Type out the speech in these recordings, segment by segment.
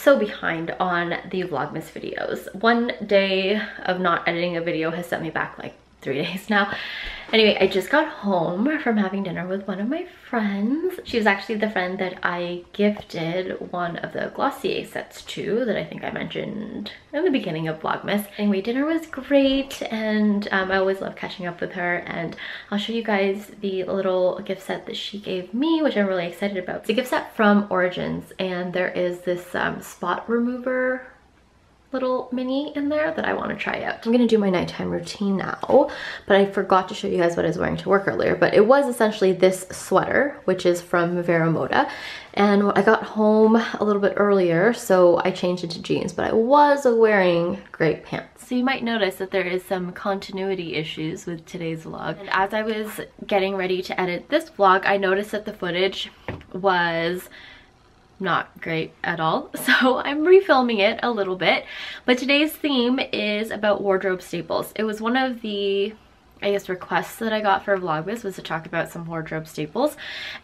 so behind on the Vlogmas videos. One day of not editing a video has set me back like 3 days now. Anyway, I just got home from having dinner with one of my friends. She was actually the friend that I gifted one of the Glossier sets to that I think I mentioned in the beginning of Vlogmas. Anyway, dinner was great, and I always love catching up with her, and I'll show you guys the little gift set that she gave me, which I'm really excited about. It's a gift set from Origins, and there is this spot remover little mini in there that I want to try out. I'm gonna do my nighttime routine now, but I forgot to show you guys what I was wearing to work earlier. But it was essentially this sweater, which is from Vero Moda, and I got home a little bit earlier, so I changed into jeans, but I was wearing gray pants. So you might notice that there is some continuity issues with today's vlog. And as I was getting ready to edit this vlog, I noticed that the footage was not great at all, so I'm refilming it a little bit. But today's theme is about wardrobe staples. It was one of the, I guess, requests that I got for Vlogmas was to talk about some wardrobe staples,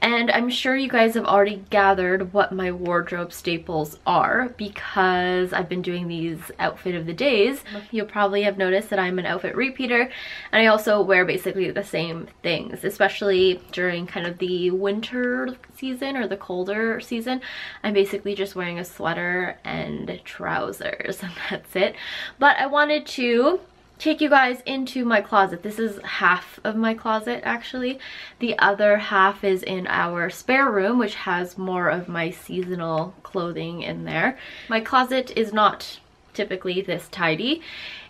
and I'm sure you guys have already gathered what my wardrobe staples are because I've been doing these outfit of the days. You'll probably have noticed that I'm an outfit repeater, and I also wear basically the same things, especially during kind of the winter season or the colder season. I'm basically just wearing a sweater and trousers, and that's it. But I wanted to take you guys into my closet. This is half of my closet actually. The other half is in our spare room, which has more of my seasonal clothing in there. My closet is not typically this tidy,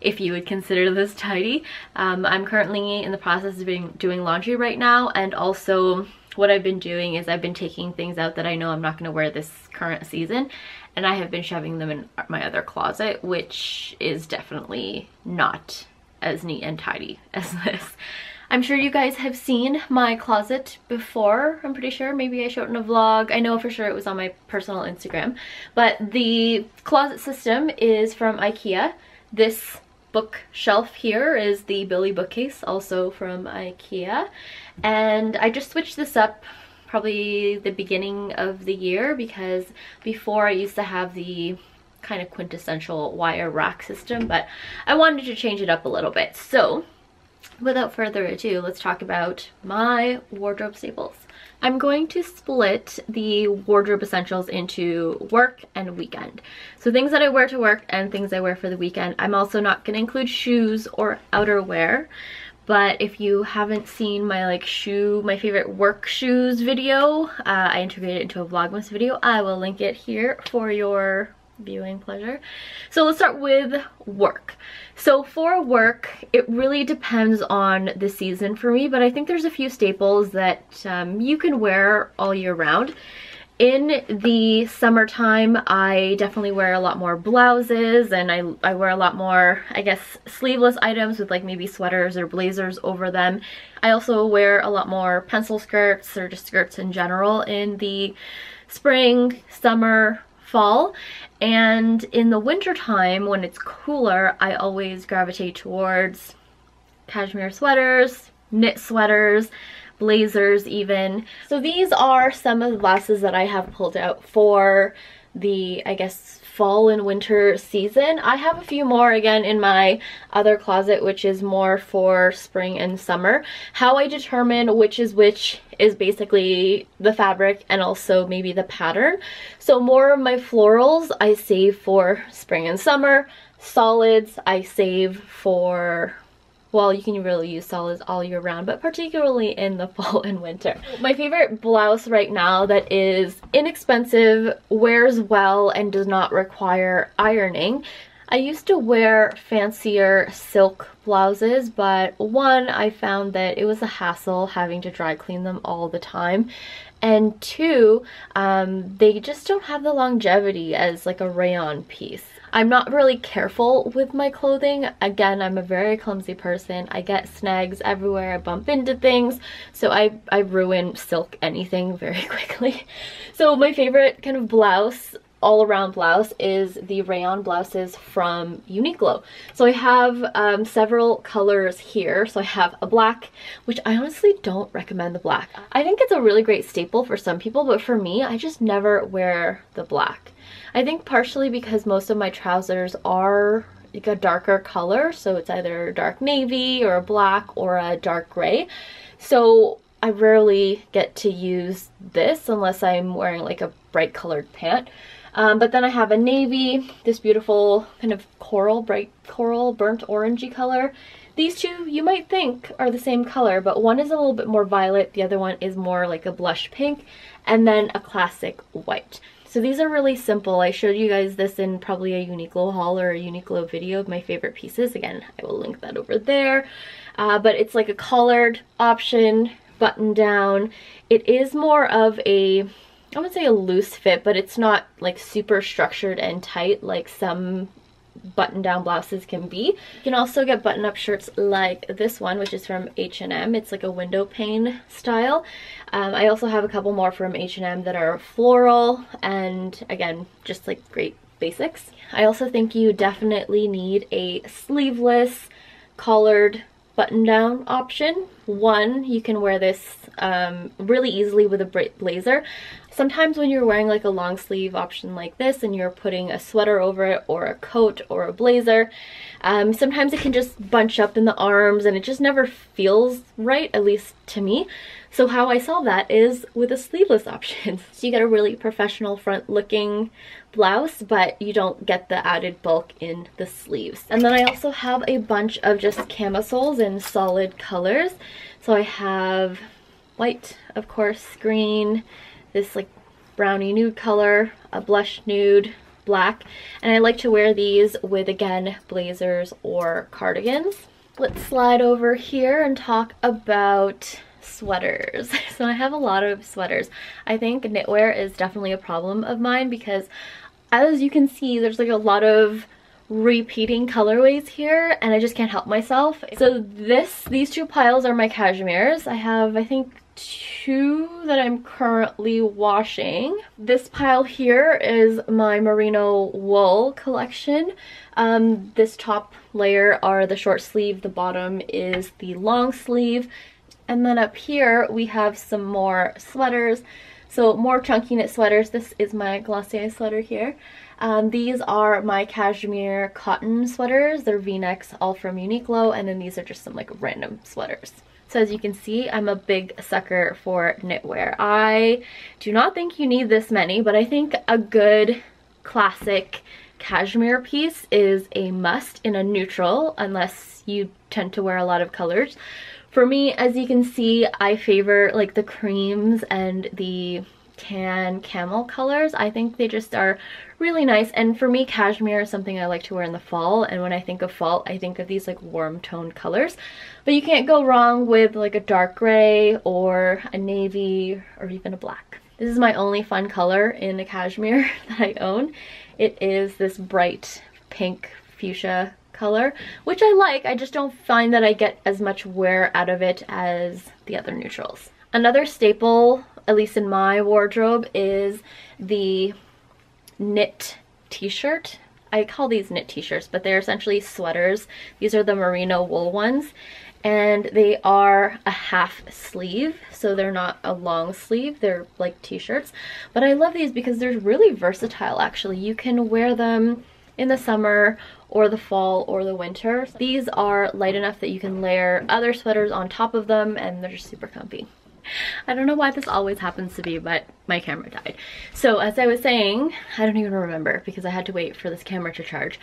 if you would consider this tidy. I'm currently in the process of doing laundry right now, and also what I've been doing is I've been taking things out that I know I'm not going to wear this current season, and I have been shoving them in my other closet, which is definitely not as neat and tidy as this. I'm sure you guys have seen my closet before. I'm pretty sure maybe I showed it in a vlog. I know for sure it was on my personal Instagram. But the closet system is from IKEA. This bookshelf here is the Billy bookcase, also from IKEA. And I just switched this up probably the beginning of the year, because before I used to have the kind of quintessential wire rack system, but I wanted to change it up a little bit. So without further ado, let's talk about my wardrobe staples. I'm going to split the wardrobe essentials into work and weekend. So things that I wear to work and things I wear for the weekend. I'm also not going to include shoes or outerwear. But if you haven't seen my my favorite work shoes video, I integrated it into a Vlogmas video. I will link it here for your viewing pleasure. So let's start with work. So for work, it really depends on the season for me, but I think there's a few staples that you can wear all year round. In the summertime, I definitely wear a lot more blouses, and I wear a lot more, I guess, sleeveless items with like maybe sweaters or blazers over them. I also wear a lot more pencil skirts or just skirts in general in the spring, summer, fall. And in the winter time, when it's cooler, I always gravitate towards cashmere sweaters, knit sweaters, blazers even. So these are some of the blouses that I have pulled out for the, I guess, fall and winter season. I have a few more again in my other closet, which is more for spring and summer. How I determine which is basically the fabric and also maybe the pattern. So more of my florals I save for spring and summer. Solids I save for, well, you can really use solids all year round, but particularly in the fall and winter. My favorite blouse right now that is inexpensive, wears well, and does not require ironing. I used to wear fancier silk blouses, but one, I found that it was a hassle having to dry clean them all the time. And two, they just don't have the longevity as like a rayon piece. I'm not really careful with my clothing. Again, I'm a very clumsy person. I get snags everywhere. I bump into things. So I ruin silk anything very quickly. So my favorite kind of blouse all-around blouse is the rayon blouses from Uniqlo. So I have several colors here. So I have a black, which I honestly don't recommend the black. I think it's a really great staple for some people, but for me, I just never wear the black. I think partially because most of my trousers are like a darker color, so it's either dark navy or a black or a dark gray. So I rarely get to use this unless I'm wearing like a bright colored pant. But then I have a navy, this beautiful kind of coral, bright coral, burnt orangey color. These two you might think are the same color, but one is a little bit more violet, the other one is more like a blush pink, and then a classic white. So these are really simple. I showed you guys this in probably a Uniqlo haul or a Uniqlo video of my favorite pieces. Again, I will link that over there. But it's like a collared option, button down. It is more of a, I would say a loose fit, but it's not like super structured and tight like some button down blouses can be. You can also get button up shirts like this one, which is from H&M. It's like a window pane style. I also have a couple more from H&M that are floral and again, just like great basics. I also think you definitely need a sleeveless collared button down option. One, you can wear this really easily with a blazer. Sometimes when you're wearing like a long sleeve option like this and you're putting a sweater over it or a coat or a blazer, sometimes it can just bunch up in the arms and it just never feels right, at least to me. So how I solve that is with a sleeveless option. So you get a really professional front looking blouse, but you don't get the added bulk in the sleeves. And then I also have a bunch of just camisoles in solid colors. So I have white, of course, green, this like brownie nude color, a blush nude, black, and I like to wear these with, again, blazers or cardigans. Let's slide over here and talk about sweaters. So I have a lot of sweaters. I think knitwear is definitely a problem of mine because as you can see, there's like a lot of repeating colorways here and I just can't help myself. So these two piles are my cashmeres. I have, I think, two that I'm currently washing. This pile here is my merino wool collection. This top layer are the short sleeve, the bottom is the long sleeve. And then up here we have some more sweaters. So more chunky knit sweaters. This is my Glossier sweater here. These are my cashmere cotton sweaters. They're V-necks, all from Uniqlo, and then these are just some like random sweaters. So as you can see, I'm a big sucker for knitwear. I do not think you need this many, but I think a good classic cashmere piece is a must in a neutral, unless you tend to wear a lot of colors. For me, as you can see, I favor like the creams and the tan camel colors. I think they just are really nice, and for me cashmere is something I like to wear in the fall, and when I think of fall I think of these like warm toned colors. But you can't go wrong with like a dark gray or a navy or even a black. This is my only fun color in a cashmere that I own. It is this bright pink fuchsia color, which I like. I just don't find that I get as much wear out of it as the other neutrals. Another staple, at least in my wardrobe, is the knit t-shirt. I call these knit t-shirts, but they're essentially sweaters. These are the merino wool ones, and they are a half sleeve, so they're not a long sleeve. They're like t-shirts, but I love these because they're really versatile. Actually, you can wear them in the summer or the fall or the winter. These are light enough that you can layer other sweaters on top of them, and they're just super comfy. I don't know why this always happens to be, but my camera died. So as I was saying, I don't even remember because I had to wait for this camera to charge.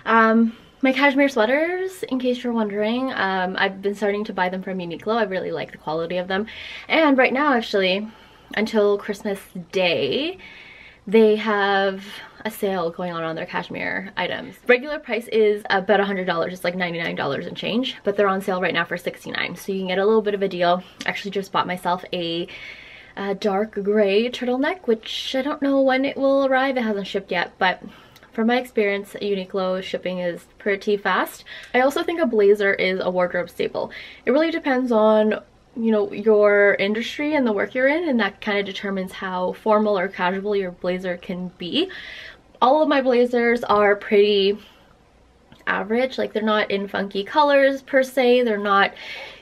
My cashmere sweaters, in case you're wondering, I've been starting to buy them from Uniqlo. I really like the quality of them. And right now, actually, until Christmas Day, they have a sale going on their cashmere items. Regular price is about $100, it's like $99 and change, but they're on sale right now for $69, so you can get a little bit of a deal. Actually just bought myself a dark gray turtleneck, which I don't know when it will arrive. It hasn't shipped yet, but from my experience, Uniqlo shipping is pretty fast. I also think a blazer is a wardrobe staple. It really depends on you know, your industry and the work you're in, and that kind of determines how formal or casual your blazer can be. All of my blazers are pretty average. Like, they're not in funky colors per se, they're not,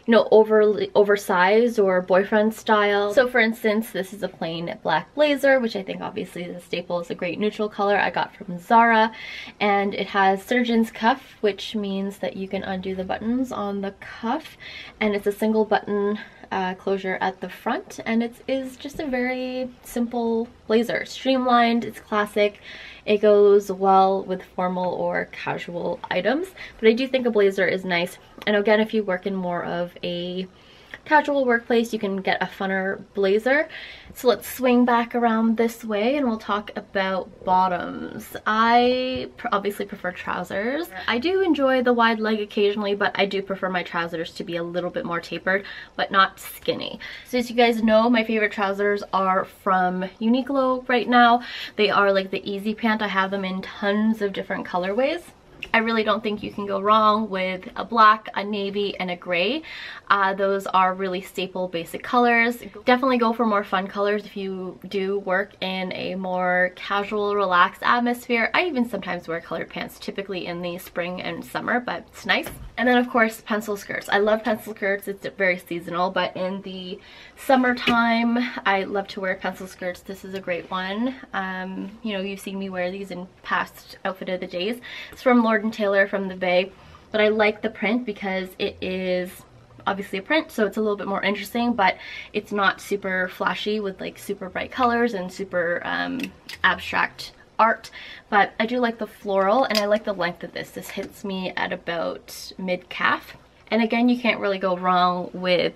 you know, overly oversized or boyfriend style. So for instance, this is a plain black blazer, which I think obviously is a staple, is a great neutral color I got from Zara, and it has surgeon's cuff, which means that you can undo the buttons on the cuff, and it's a single button closure at the front, and it is just a very simple blazer. Streamlined, it's classic, it goes well with formal or casual items, but I do think a blazer is nice. And again, if you work in more of a casual workplace, you can get a funner blazer. So let's swing back around this way and we'll talk about bottoms. I obviously prefer trousers. I do enjoy the wide leg occasionally, but I do prefer my trousers to be a little bit more tapered, but not skinny. So as you guys know, my favorite trousers are from Uniqlo right now. They are like the Easy Pant. I have them in tons of different colorways. I really don't think you can go wrong with a black, a navy, and a gray. Those are really staple basic colors. Definitely go for more fun colors if you do work in a more casual, relaxed atmosphere. I even sometimes wear colored pants, typically in the spring and summer, but it's nice. And then of course, pencil skirts. I love pencil skirts. It's very seasonal, but in the summertime, I love to wear pencil skirts. This is a great one. You know, you've seen me wear these in past outfit of the days. It's from Lord & Taylor from the Bay, but I like the print because it is obviously a print, so it's a little bit more interesting, but it's not super flashy with like super bright colors and super abstract art. But I do like the floral, and I like the length of this. This hits me at about mid-calf. And again, you can't really go wrong with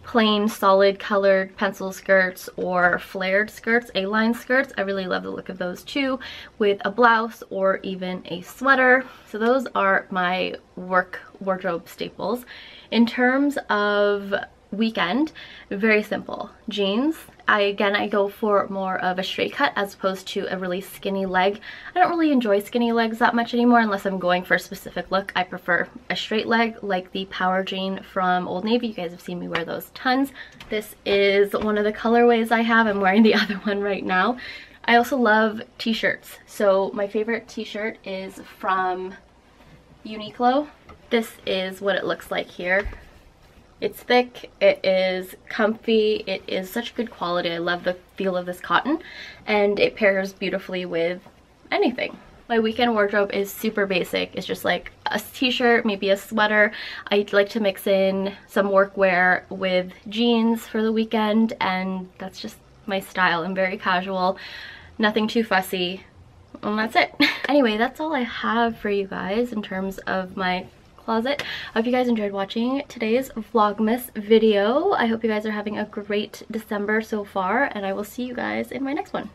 plain solid colored pencil skirts or flared skirts, A-line skirts. I really love the look of those too, with a blouse or even a sweater. So those are my work wardrobe staples. In terms of weekend, very simple. Jeans. I go for more of a straight cut as opposed to a really skinny leg. I don't really enjoy skinny legs that much anymore unless I'm going for a specific look. I prefer a straight leg, like the Power Jean from Old Navy. You guys have seen me wear those tons. This is one of the colorways I have. I'm wearing the other one right now. I also love t-shirts. So my favorite t-shirt is from Uniqlo. This is what it looks like here. It's thick, it is comfy, it is such good quality. I love the feel of this cotton, and it pairs beautifully with anything. My weekend wardrobe is super basic. It's just like a t-shirt, maybe a sweater. I like to mix in some workwear with jeans for the weekend, and that's just my style. I'm very casual, nothing too fussy, and that's it. Anyway, that's all I have for you guys in terms of my closet. I hope you guys enjoyed watching today's Vlogmas video. I hope you guys are having a great December so far, and I will see you guys in my next one.